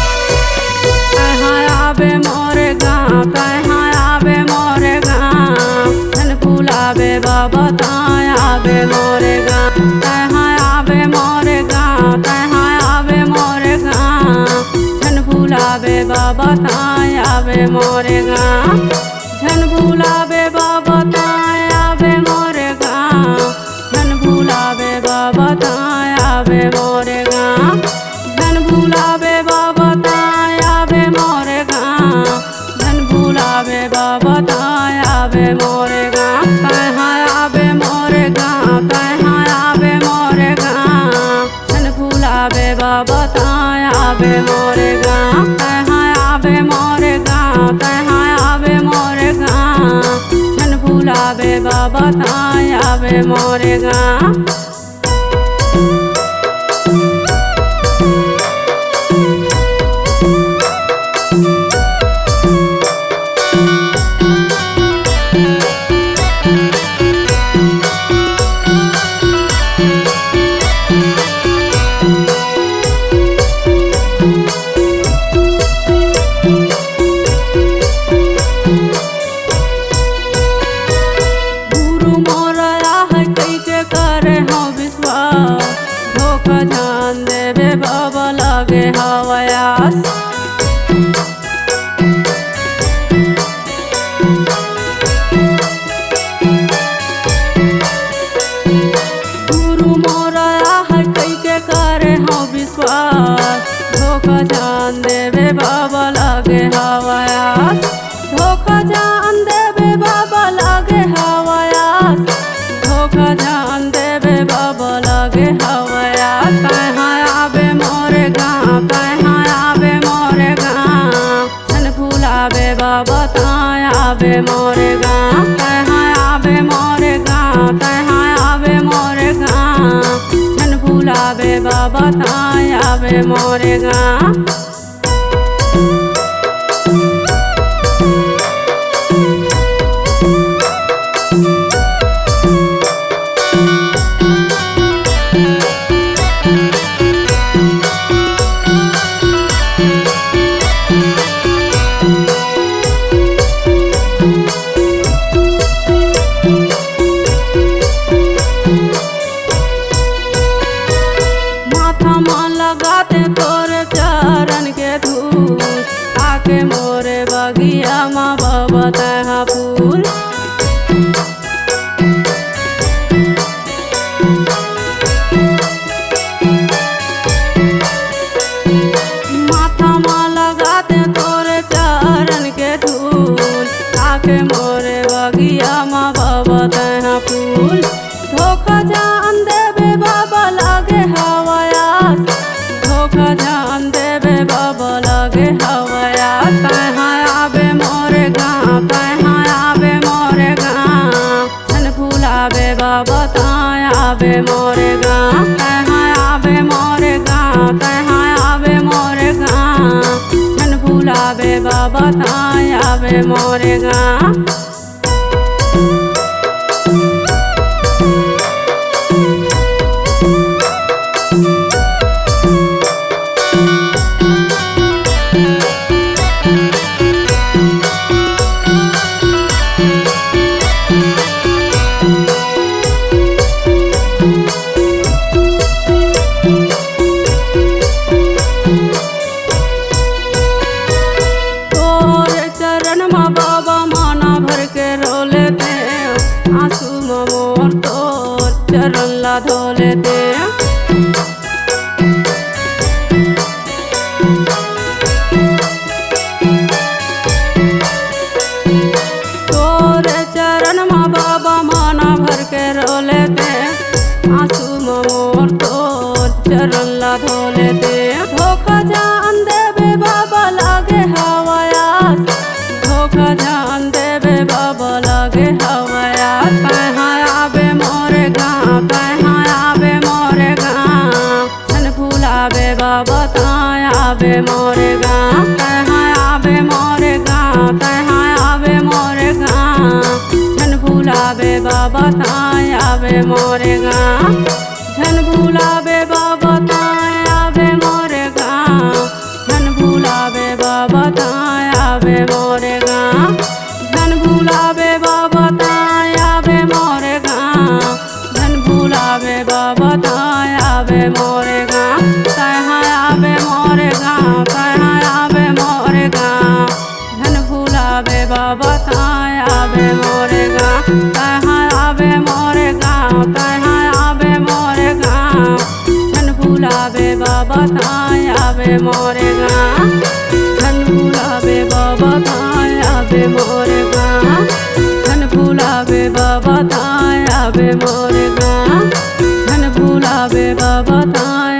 बताए आवे मोरे गाँव तहाँ आवे मोरे गाँव तहाँ आवे मोरे गाँव झन भुलावे बाबा ताए आवे मोरे गाँव झन भुलावे बाबा ताए आवे मोरे गाँव झन भुलावे बाबा ताए आवे मोरे गाँव झन भुलावे बाबा ताए आवे मोरे गाँव झन भुलावे बाबा ताए आवे मोरे गाँव तहाँ आवे मोरे गाँव तहाँ आवे मोरे गाँव झन भुलावे बाबा ताए आवे मोरे गाँव तहाँ आवे मोरे गाँव तहाँ आवे मोरे गाँव झन भुलावे बाबा ताए आवे मोरे गाँव। धोखा जान देवे बाबा लागे हवायास गुरु मोरा है कई के करे हो विश्वास धोखा जान देवे बाबा लागे हवायास धोखा जान देवे बाबा लागे हवायास धोखा जान देवे बाबा लागे हवायास तहाँ आवे मोरे गाँव तहाँ आवे मोरे गाँव झन भुलावे बाबा ताए आवे मोरे गाँव तहाँ आवे मोरे गाँव तहाँ आवे मोरे गाँव झन भुलावे बाबा ताए आवे मोरे गाँव। लगाते तोरे चरण के धूल आके मोरे बगिया माँ बाबा तहाँ फूल माथा माँ लगाते तोरे चरण के धूल आके मोरे बगिया माँ बाबा तहाँ फूल धोखा जान देवे बाबा लागे हवायास धोखा जान देवे बाबा लागे हवायास तहाँ आवे मोरे गाँव तहाँ आवे मोरे गाँव झन भुलावे बाबा ताए आवे मोरे गाँव तहाँ आवे मोरे गाँव तहाँ आवे मोरे गाँव झन भुलावे बाबा ताए आवे मोरे गाँव। बाबा माना भर के रो लेते आंसू मोर तोर चरण ला धो लेते तोरे चरण माँ बाबा माना भर के रो लेते आंसू मोर तोर चरण ला धो लेते धोखा जान देवे बाबा लागे हवायास धोखा जान देवे बाबा लागे हवायास तहाँ आवे मोरे गाँव तहाँ आवे मोरे गाँव झन भुलावे बाबा ताए आवे मोरे गाँव तहाँ आवे मोरे गाँव तहाँ आवे मोरे गाँव आवे मोरे गाँव झन भुलावे बाबा ताय आवे मोरे गाँव झन भुलावे बाबा ताय आवे मोरे गाँव झन भुलावे बाबा ताय आवे मोरे गाँव झन भुलावे बाबा ताय आवे मोरे गाँव तहाँ आवे मोरे गाँव तहाँ आवे मोरे गाँव झन भुलावे बाबा ताय आवे मोरे गाँव तहाँ आवे मोरे गाँव तहाँ आवे मोरे गाँव झन भुलावे बाबा ताय आवे मोरे गाँव झन भुलावे बाबा ताय आवे मोरे गाँव झन भुलावे बाबा ताय आवे मोरे गाँव झन भुलावे बाबा ताय